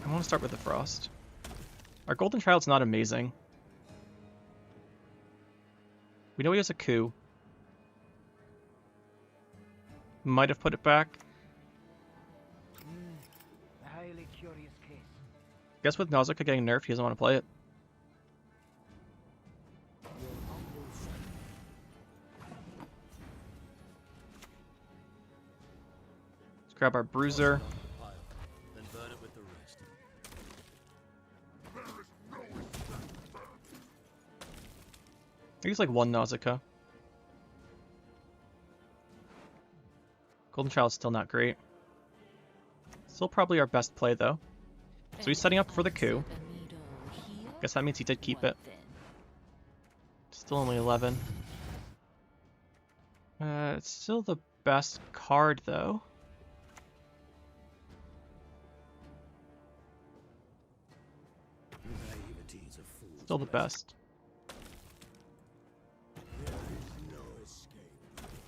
I want to start with the Frost. Our Golden Child's not amazing. We know he has a coup. Might have put it back. A highly curious case. Guess with Nausicaa getting nerfed, he doesn't want to play it. Let's grab our Bruiser. Then burn it with the rest. I use like one Nausicaa. Golden Child's still not great. Still probably our best play though. So he's setting up for the coup. Guess that means he did keep it. Still only 11. It's still the best card though. Still the best.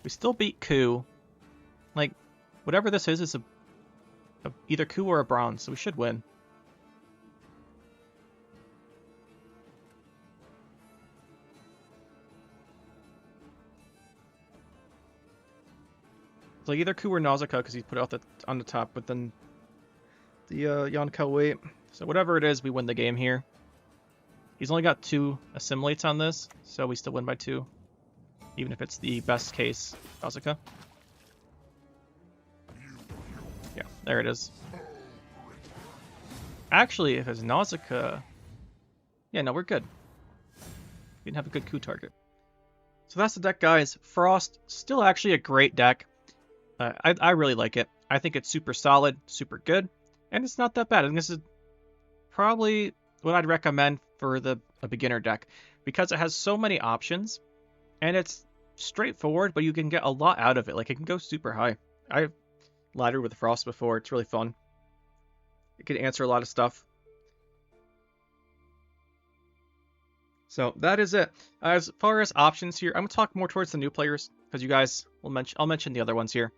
We still beat coup. Like, whatever this is a either coup or a bronze, so we should win. It's like either coup or Nausicaa because he put it on the top, but then the Yonkel wait. So whatever it is, we win the game here. He's only got 2 Assimilates on this, so we still win by 2. Even if it's the best case Nausicaa. Yeah, there it is. Actually, if it's Nausicaa... Yeah, no, we're good. We didn't have a good coup target. So that's the deck, guys. Frost, still actually a great deck. I really like it. I think it's super solid, super good, and it's not that bad. I think this is probably what I'd recommend for a beginner deck, because it has so many options, and it's straightforward, but you can get a lot out of it. Like, it can go super high. I've laddered with Frost before. It's really fun. It can answer a lot of stuff. So that is it. As far as options here, I'm going to talk more towards the new players, because you guys will I'll mention the other ones here.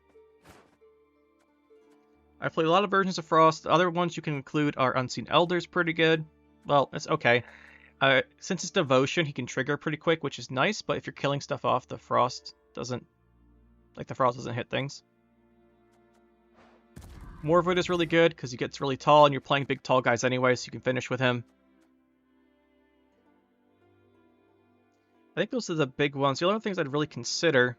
I've played a lot of versions of Frost. The other ones you can include are Unseen Elder's pretty good. Well, it's okay. Since it's Devotion, he can trigger pretty quick, which is nice, but if you're killing stuff off, the Frost doesn't hit things. Morvoid is really good, because he gets really tall, and you're playing big tall guys anyway, so you can finish with him. I think those are the big ones. The other things I'd really consider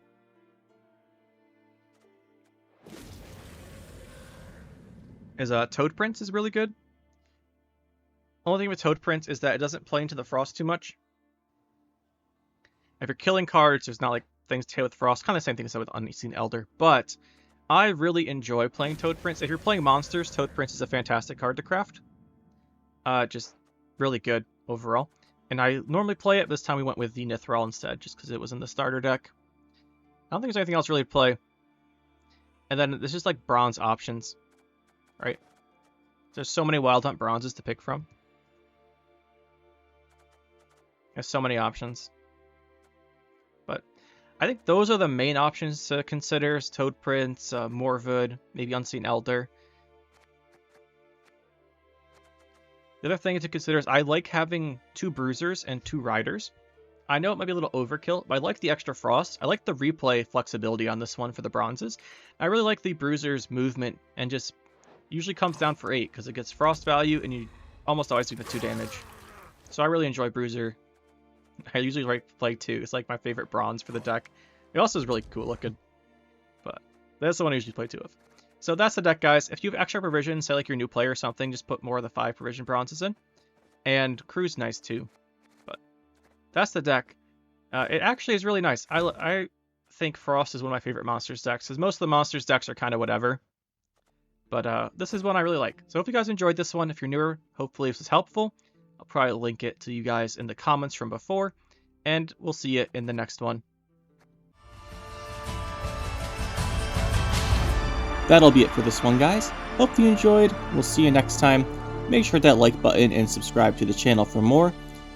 is Toad Prince is really good. Only thing with Toad Prince is that it doesn't play into the Frost too much. If you're killing cards, there's not like things to hit with Frost. Kind of the same thing as with Unseen Elder. But I really enjoy playing Toad Prince. If you're playing monsters, Toad Prince is a fantastic card to craft. Just really good overall. And I normally play it. This time we went with the Nithral instead, just because it was in the starter deck. I don't think there's anything else really to play. And then there's just like bronze options. Right? There's so many Wild Hunt bronzes to pick from. There's so many options. But I think those are the main options to consider. Is Toad Prince, Morvoid, maybe Unseen Elder. The other thing to consider is I like having 2 Bruisers and 2 Riders. I know it might be a little overkill, but I like the extra Frost. I like the replay flexibility on this one for the bronzes. I really like the Bruiser's movement, and just usually comes down for 8 because it gets Frost value and you almost always do the 2 damage. So I really enjoy Bruiser. I usually play 2. It's like my favorite bronze for the deck. It also is really cool looking, but that's the one I usually play 2 of. So that's the deck, guys. If you have extra provision, say like you're a new player or something, just put more of the 5 provision bronzes in. And Crew's nice too. But that's the deck. It actually is really nice. I think Frost is one of my favorite monsters decks, because most of the monsters decks are kind of whatever. But this is one I really like. So I hope you guys enjoyed this one. If you're newer, hopefully this was helpful. I'll probably link it to you guys in the comments from before. And we'll see you in the next one. That'll be it for this one, guys. Hope you enjoyed. We'll see you next time. Make sure to hit that like button and subscribe to the channel for more.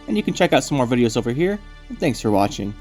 And you can check out some more videos over here. And thanks for watching.